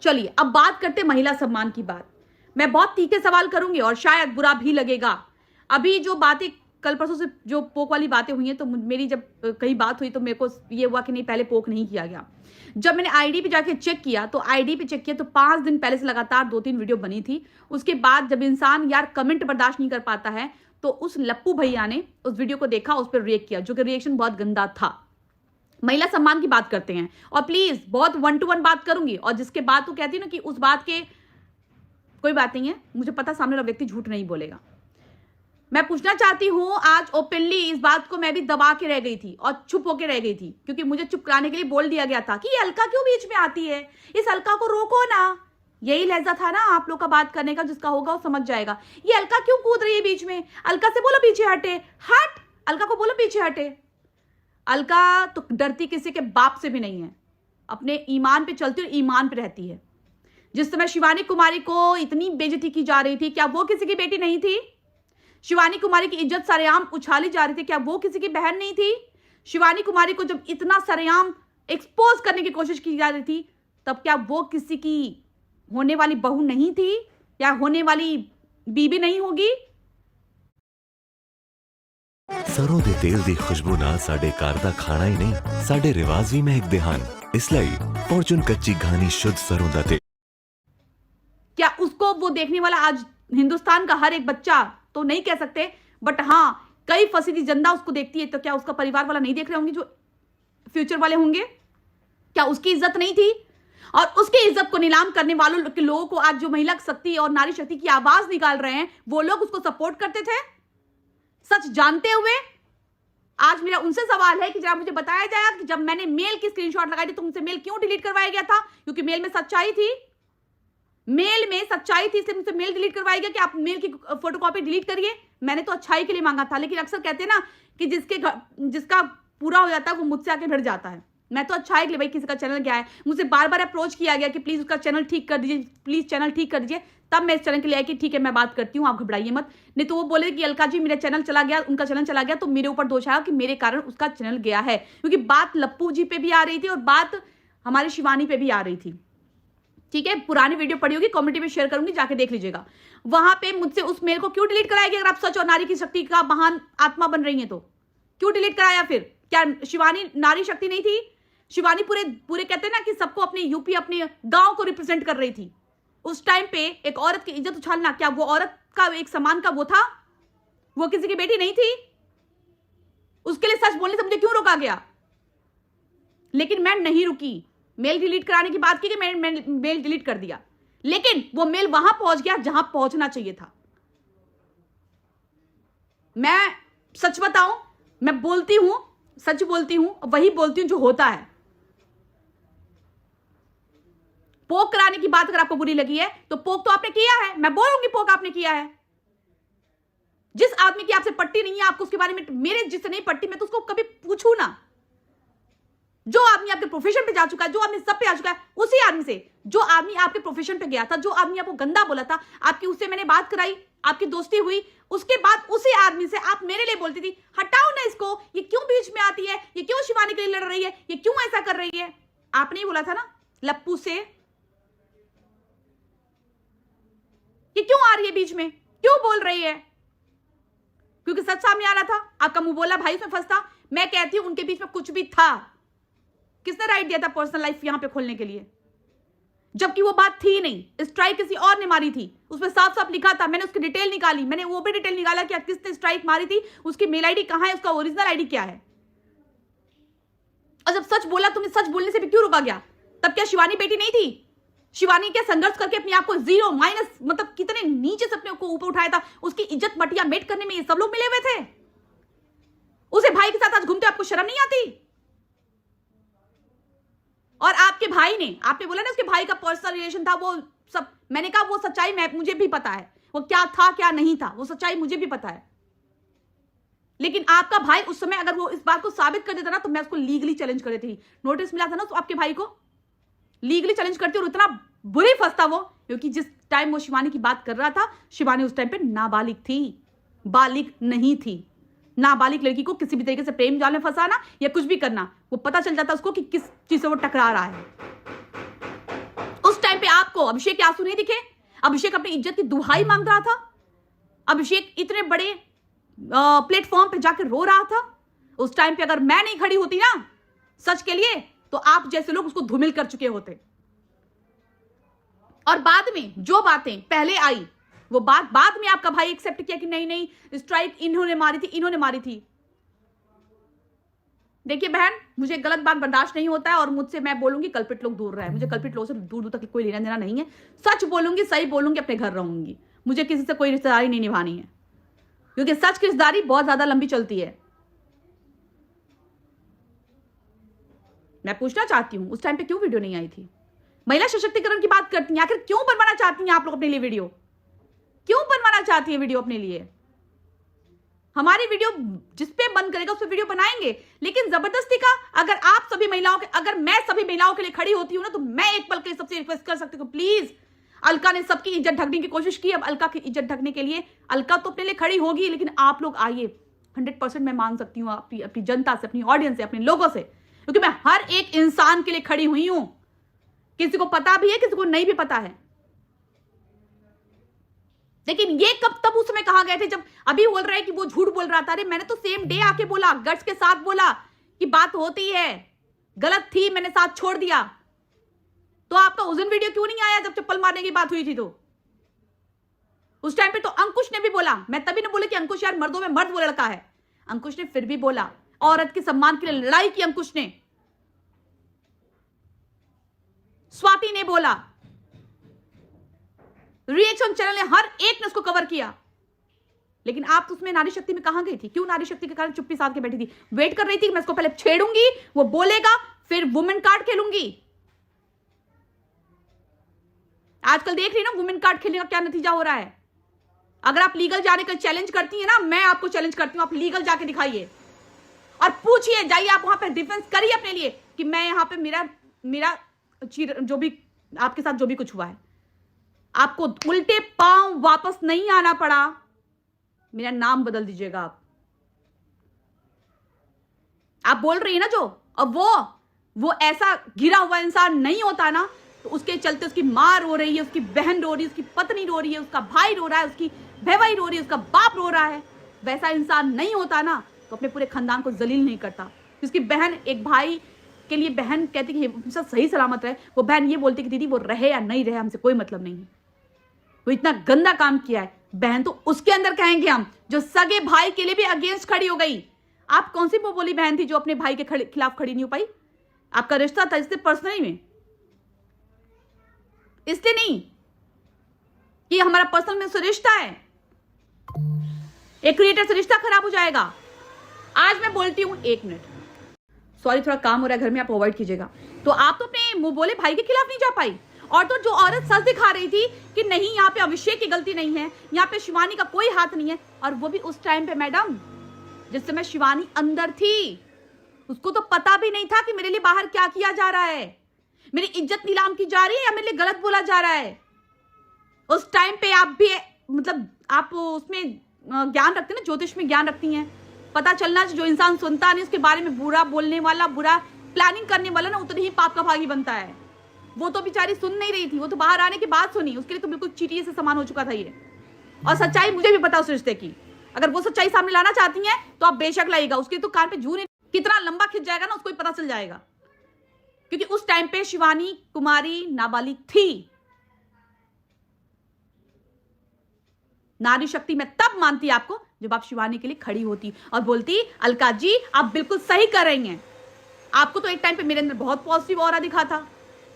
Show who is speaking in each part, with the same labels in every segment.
Speaker 1: चलिए अब बात करते महिला सम्मान की बात। मैं बहुत तीखे सवाल करूंगी और शायद बुरा भी लगेगा। अभी जो बातें कल परसों से जो पोक वाली बातें हुई हैं, तो मेरी जब कहीं बात हुई तो मेरे को ये हुआ कि नहीं, पहले पोक नहीं किया गया। जब मैंने आईडी पे जाके चेक किया तो आईडी पे चेक किया तो 5 दिन पहले से लगातार 2-3 वीडियो बनी थी। उसके बाद जब इंसान यार कमेंट बर्दाश्त नहीं कर पाता है, तो उस लप्पू भैया ने उस वीडियो को देखा, उस पर रिएक्ट किया, जो कि रिएक्शन बहुत गंदा था। महिला सम्मान की बात करते हैं और प्लीज बहुत 1 to 1 बात करूंगी, और जिसके बाद तो कहती है ना कि उस बात के कोई बात नहीं है, मुझे पता सामने वाला व्यक्ति झूठ नहीं बोलेगा। मैं पूछना चाहती हूं, आज ओपनली इस बात को मैं भी दबा के रह गई थी और चुप होके रह गई थी, क्योंकि मुझे चुप कराने के लिए बोल दिया गया था कि ये अलका क्यों बीच में आती है, इस अलका को रोको ना। यही लहजा था ना आप लोग का बात करने का, जिसका होगा वो समझ जाएगा। ये अलका क्यों कूद रही है बीच में, अलका से बोलो पीछे हटे, हट, अलका को बोलो पीछे हटे। अलका तो डरती किसी के बाप से भी नहीं है, अपने ईमान पे चलती और ईमान पे रहती है। जिस समय शिवानी कुमारी को इतनी बेइज्जती की जा रही थी, क्या वो किसी की बेटी नहीं थी? शिवानी कुमारी की इज्जत सरेआम उछाली जा रही थी, क्या वो किसी की बहन नहीं थी? शिवानी कुमारी को जब इतना सरेआम एक्सपोज करने की कोशिश की जा रही थी, तब क्या वो किसी की होने वाली बहू नहीं थी, या होने वाली बीबी नहीं होगी?
Speaker 2: ਸਰੋਂ ਦੇ ਤੇਲ ਦੀ ਖੁਸ਼ਬੂ ਨਾਲ ਸਾਡੇ ਘਰ ਦਾ ਖਾਣਾ ਹੀ ਨਹੀਂ, ਸਾਡੇ ਰਿਵਾਜ ਵੀ ਮਹਿਕਦੇ ਹਨ। ਇਸ ਲਈ ਫੋਰਚੂਨ ਕੱਚੀ ਘਾਣੀ शुद्ध ਸਰੋਂ ਦਾ तेल।
Speaker 1: क्या उसको वो देखने वाला आज हिंदुस्तान का हर एक बच्चा तो नहीं कह सकते, बट हाँ कई फसीदी जनता उसको देखती है, तो क्या उसका परिवार वाला नहीं देख रहे होंगे, जो फ्यूचर वाले होंगे? क्या उसकी इज्जत नहीं थी? और उसकी इज्जत को नीलाम करने वालों के लोगों को आज जो महिला शक्ति और नारी शक्ति की आवाज निकाल रहे हैं, वो लोग उसको सपोर्ट करते थे सच जानते हुए। आज मेरा उनसे सवाल है कि जरा मुझे बताया जाए कि जब मैंने मेल की स्क्रीनशॉट लगाई थी तो मुझसे मेल क्यों डिलीट करवाया गया था? क्योंकि मेल में सच्चाई थी, मेल में सच्चाई थी, इसलिए मुझसे मेल डिलीट करवाया गया कि आप मेल की फोटोकॉपी डिलीट करिए। मैंने तो अच्छाई के लिए मांगा था, लेकिन अक्सर कहते हैं ना कि जिसका पूरा हो जाता है वो मुझसे आके भिड़ जाता है। मैं तो अच्छाई के लिए, भाई किसी का चैनल गया है, मुझसे बार बार अप्रोच किया गया कि प्लीज उसका चैनल ठीक कर दीजिए, प्लीज चैनल ठीक कर दीजिए, तब मैं इस चैनल के लिए आई कि ठीक है मैं बात करती हूँ, आप घबराइए मत। नहीं तो वो बोले कि अलका जी मेरा चैनल चला गया, उनका चैनल चला गया, तो मेरे ऊपर दोष आया कि मेरे कारण उसका चैनल गया है, क्योंकि बात लप्पू जी पे भी आ रही थी और बात हमारी शिवानी पे भी आ रही थी। ठीक है, पुरानी वीडियो पड़ी होगी, कम्युनिटी में शेयर करूंगी, जाके देख लीजिएगा। वहां पे मुझसे उस मेल को क्यों डिलीट कराया गया? अगर आप सच और नारी की शक्ति का महान आत्मा बन रही है तो क्यों डिलीट कराया? फिर क्या शिवानी नारी शक्ति नहीं थी? शिवानी पूरे कहते हैं ना कि सबको अपने यूपी, अपने गांव को रिप्रेजेंट कर रही थी। उस टाइम पे एक औरत की इज्जत उछालना, क्या वो औरत का एक सम्मान का वो था? वो किसी की बेटी नहीं थी? उसके लिए सच बोलने से मुझे क्यों रोका गया? लेकिन मैं नहीं रुकी, मेल डिलीट कराने की बात की कि मैंने मेल डिलीट कर दिया, लेकिन वो मेल वहां पहुंच गया जहां पहुंचना चाहिए था। मैं सच बताऊं, मैं बोलती हूं, सच बोलती हूं, वही बोलती हूं जो होता है। पोक कराने की बात अगर आपको बुरी लगी है तो पोक तो आपने किया है, मैं बोलूंगी पोक आपने किया है। जिस आदमी की आपसे पट्टी नहीं है, आपको उसके बारे में, मेरे जिससे नहीं पट्टी, मैं तो उसको कभी पूछू ना। जो आदमी आपके प्रोफेशन पे जा चुका है, जो आदमी सब पे आ चुका है, उसी आदमी से, जो आदमी आपके प्रोफेशन पे गया था, जो आदमी आपको गंदा बोला था, आपकी उससे मैंने बात कराई, आपकी दोस्ती हुई, उसके बाद उसी आदमी से आप मेरे लिए बोलती थी हटाओ ना इसको, ये क्यों बीच में आती है, ये क्यों शिवानी के लिए लड़ रही है, ये क्यों ऐसा कर रही है? आपने ही बोला था ना लप्पू से, ये क्यों आ रही है बीच में, क्यों बोल रही है? क्योंकि सच सामने आ रहा था, आपका मुंह बोला भाई उसमें फंसता। मैं कहती हूं उनके बीच में कुछ भी था। किसने राइट दिया था पर्सनल लाइफ यहां पे खोलने के लिए? जबकि वो बात थी नहीं, स्ट्राइक किसी और ने मारी थी, उसमें साफ साफ लिखा था। मैंने उसकी डिटेल निकाली, मैंने वो भी डिटेल निकाला कि किसने स्ट्राइक मारी थी, उसकी मेल आईडी कहां है, उसका ओरिजिनल आईडी क्या है। और जब सच बोला, तुम्हें सच बोलने से भी क्यों रोका गया? तब क्या शिवानी बेटी नहीं थी? शिवानी क्या संघर्ष करके अपने आप को जीरो माइनस, मतलब कितने नीचे से अपने को ऊपर उठाया था, उसकी इज्जत मटिया मेट करने में ये सब लोग मिले हुए थे। उसे भाई के साथ आज घूमते आपको शर्म नहीं आती? और आपके भाई ने, आपने बोला ना उसके भाई का पर्सनल रिलेशन था, वो सब, मैंने कहा वो सच्चाई मुझे भी पता है, वो क्या था क्या नहीं था, वो सच्चाई मुझे भी पता है। लेकिन आपका भाई उस समय अगर वो इस बात को साबित कर देता ना, तो मैं उसको लीगली चैलेंज कर देती। नोटिस मिला था ना तो आपके भाई को लीगली चैलेंज करती, और इतना बुरी फंसता वो, क्योंकि जिस टाइम वो शिवानी की बात कर रहा था, शिवानी उस टाइम पे नाबालिग थी, बालिग नहीं थी। नाबालिग लड़की को किसी भी तरीके से प्रेम जाल में फंसाना या कुछ भी करना, वो पता चल जाता उसको कि किस चीज से वो टकरा रहा है। उस टाइम पे आपको अभिषेक के आंसू नहीं दिखे? अभिषेक अपनी इज्जत की दुहाई मांग रहा था? अभिषेक इतने बड़े प्लेटफॉर्म पे जाकर रो रहा था? उस टाइम पे अगर मैं नहीं खड़ी होती ना सच के लिए, तो आप जैसे लोग उसको धूमिल कर चुके होते। और बाद में जो बातें पहले आई, वो बात बाद में आपका भाई एक्सेप्ट किया कि नहीं नहीं स्ट्राइक इन्होंने मारी थी। देखिए बहन, मुझे गलत बात बर्दाश्त नहीं होता है और मुझसे मैं बोलूंगी कल्पित लोग दूर रहे। मुझे कल्पित लोगों से दूर दूर तक कोई लेना देना नहीं है। सच बोलूंगी, सही बोलूंगी, अपने घर रहूंगी। मुझे किसी से कोई रिश्तेदारी नहीं निभानी है, क्योंकि सच की रिश्तेदारी बहुत ज्यादा लंबी चलती है। मैं पूछना चाहती हूं उस टाइम पे क्यों वीडियो नहीं आई थी? महिला सशक्तिकरण की बात करती हैं, आखिर क्यों बनवाना चाहती हैं आप लोग अपने लिए वीडियो? क्यों बनवाना चाहती है वीडियो अपने लिए? हमारी वीडियो जिस पे मन करेगा उस पे वीडियो बनाएंगे, लेकिन जबरदस्ती का अगर आप सभी महिलाओं के, अगर मैं सभी महिलाओं के लिए खड़ी होती हूं ना, तो मैं एक पल के लिए सबसे रिक्वेस्ट कर सकती हूं, प्लीज। अलका ने सबकी इज्जत ढकने की कोशिश की, अब अलका की इज्जत ढकने के लिए अलका तो अपने लिए खड़ी होगी, लेकिन आप लोग आइए। 100% मैं मांग सकती हूँ अपनी जनता से, अपनी ऑडियंस से, अपने लोगों से, क्योंकि मैं हर एक इंसान के लिए खड़ी हुई हूं। किसी को पता भी है, किसी को नहीं भी पता है। लेकिन ये कब तब उस समय कहा गए थे जब अभी बोल रहा है कि वो झूठ बोल रहा था? अरे मैंने तो सेम डे आके बोला, गट्स के साथ बोला कि बात होती है, गलत थी, मैंने साथ छोड़ दिया। तो आपका उस दिन वीडियो क्यों नहीं आया जब चप्पल मारने की बात हुई थी? तो उस टाइम पे तो अंकुश ने भी बोला। मैं तभी ने बोले कि अंकुश यार मर्दों में मर्द वो लड़का है। अंकुश ने फिर भी बोला, औरत के सम्मान के लिए लड़ाई की अंकुश ने। स्वाति ने बोला, रिएक्शन चैनल ने हर एक ने उसको कवर किया। लेकिन आप तो उसमें नारी शक्ति में कहां गई थी? क्यों नारी शक्ति के कारण चुप्पी साध के बैठी थी? वेट कर रही थी कि मैं इसको पहले छेड़ूंगी, वो बोलेगा, फिर वुमेन कार्ड खेलूंगी। आजकल देख रही ना वुमेन कार्ड खेलने का क्या नतीजा हो रहा है। अगर आप लीगल जाने का चैलेंज करती है ना, मैं आपको चैलेंज करती हूं, आप लीगल जाके दिखाइए और पूछिए, जाइए आप वहां पर डिफेंस करिए अपने लिए कि मैं यहां पे मेरा जो भी आपके साथ जो भी कुछ हुआ है, आपको उल्टे पांव वापस नहीं आना पड़ा, मेरा नाम बदल दीजिएगा आप बोल रही है ना जो, अब वो ऐसा गिरा हुआ इंसान नहीं होता ना, तो उसके चलते उसकी मां रो रही है, उसकी बहन रो रही है, उसकी पत्नी रो रही है, उसका भाई रो रहा है, उसकी बेवाई रो रही है, उसका बाप रो रहा है, वैसा इंसान नहीं होता ना, तो अपने पूरे खानदान को जलील नहीं करता। उसकी बहन एक भाई के लिए बहन कहती कि हमेशा सही सलामत रहे, वो बहन ये बोलती कि दीदी वो रहे या नहीं रहे हमसे कोई मतलब नहीं है, वो इतना गंदा काम किया है। बहन तो उसके अंदर कहेंगे हम जो सगे भाई के लिए भी अगेंस्ट खड़ी हो गई। आप कौन सी वो बोली बहन थी जो अपने भाई के खिलाफ खड़ी नहीं हो पाई? आपका रिश्ता था इससे पर्सनली में, इसलिए नहीं कि हमारा पर्सनल में से रिश्ता है, एक क्रिएटर से रिश्ता खराब हो जाएगा। आज मैं बोलती हूं, 1 मिनट सॉरी, थोड़ा काम हो रहा है घर में, आप अवॉइड कीजिएगा। तो आप तो अपने मुंह बोले भाई के खिलाफ नहीं जा पाई, और तो जो औरत सच दिखा रही थी कि नहीं यहाँ पे अभिषेक की गलती नहीं है, यहाँ पे शिवानी का कोई हाथ नहीं है, और वो भी उस टाइम पे मैडम जिस समय शिवानी अंदर थी, उसको तो पता भी नहीं था कि मेरे लिए बाहर क्या किया जा रहा है, मेरी इज्जत नीलाम की जा रही है या मेरे लिए गलत बोला जा रहा है। उस टाइम पे आप भी मतलब आप उसमें ज्ञान रखते ना, ज्योतिष में ज्ञान रखती हैं, पता चलना जो इंसान सुनता नहीं उसके बारे में बुरा बोलने वाला, बुरा प्लानिंग करने वाला ना, उतनी ही पाप का भागी बनता है। वो तो बेचारी सुन नहीं रही थी, वो तो बाहर आने के बाद सुनी, उसके लिए तो बिल्कुल चीटिए से समान हो चुका था ये। और सच्चाई मुझे भी पता उस रिश्ते की, अगर वो सच्चाई सामने लाना चाहती हैं तो आप बेशक लाइएगा, उसके तो कान पे जू नहीं, कितना लंबा खिंच जाएगा ना उसको ही पता चल जाएगा, क्योंकि उस टाइम पे शिवानी कुमारी नाबालिग थी। नारी शक्ति मैं तब मानती आपको जब आप शिवानी के लिए खड़ी होती और बोलती अलका जी आप बिल्कुल सही कर रही हैं। आपको तो एक टाइम पे मेरे अंदर बहुत पॉजिटिव ऑरा दिखा था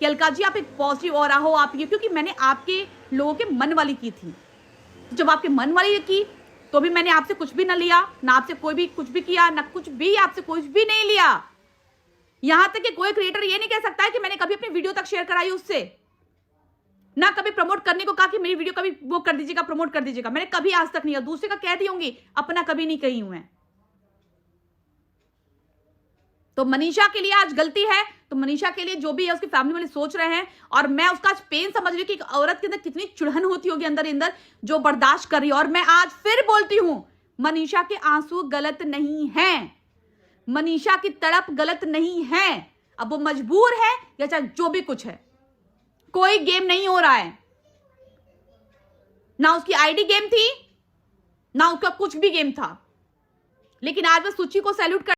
Speaker 1: कि अलका जी आप एक पॉजिटिव ऑरा हो, आप ये, क्योंकि मैंने आपके लोगों के मन वाली की थी। जब आपके मन वाली की तो भी मैंने आपसे कुछ भी ना लिया, ना आपसे कोई भी कुछ भी किया, ना कुछ भी आपसे कुछ भी नहीं लिया। यहां तक कि कोई क्रिएटर ये नहीं कह सकता है कि मैंने कभी अपनी वीडियो तक शेयर कराई उससे, ना कभी प्रमोट करने को कहा कि मेरी वीडियो कभी वो कर दीजिएगा, प्रमोट कर दीजिएगा, मैंने कभी आज तक नहीं। दूसरे का कहती होंगी, अपना कभी नहीं कही हूं मैं। तो मनीषा के लिए आज गलती है, तो मनीषा के लिए जो भी है उसकी फैमिली वाले सोच रहे हैं, और मैं उसका आज पेन समझ रही हूं कि एक औरत के अंदर कितनी चुड़हन होती होगी अंदर अंदर जो बर्दाश्त कर रही है। और मैं आज फिर बोलती हूं, मनीषा के आंसू गलत नहीं है, मनीषा की तड़प गलत नहीं है। अब वो मजबूर है या चाहे जो भी कुछ है, कोई गेम नहीं हो रहा है, ना उसकी आईडी गेम थी, ना उसका कुछ भी गेम था। लेकिन आज मैं सुची को सैल्यूट कर